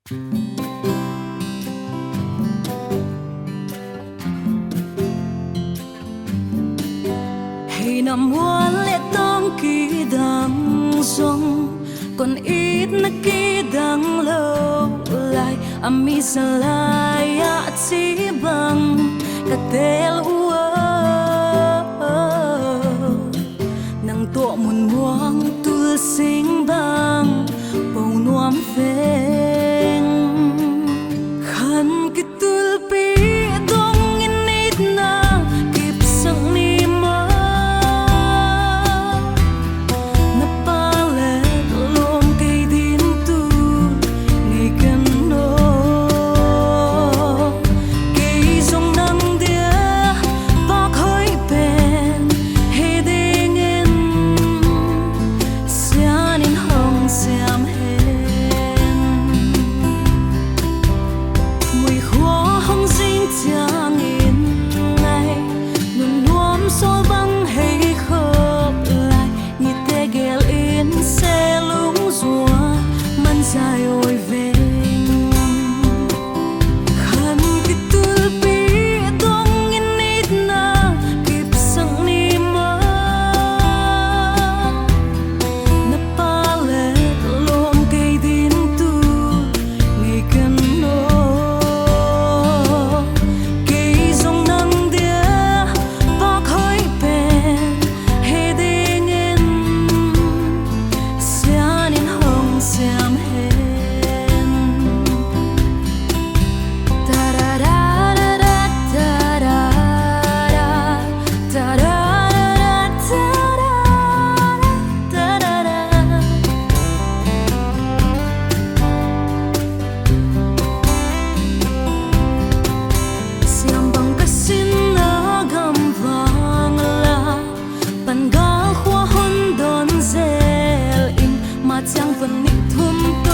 Hay năm muôn lệ tông kỳ đắng rong còn ít na kỳ đắng lâu lại ami salay at si bang katel nang to mun muang tul sing bang bầu nuam pheng khan ki tul pi dong in nit na kip sang ni ma na pa le lom kay din tu ngay kan no kay song nang dia pa khoi pen he ding in sian in hong siam hen mùi hoa hong dinh chang in ngày nun nuam sol băng hay khop lại ni te gel in se lung zua man dài ôi về khan ki tul pi dong in nit na kip sang ni ma na pa le lom kay din tu ngay kan no kay song nang dia pa khoi pen he ding in sian in hong siam hen ta ra ra ra ra ta ra ra ta ra ra ta ra ra siam bang kasin na gam vang la pan ga khwa hon don zel in ma chang van ni thum to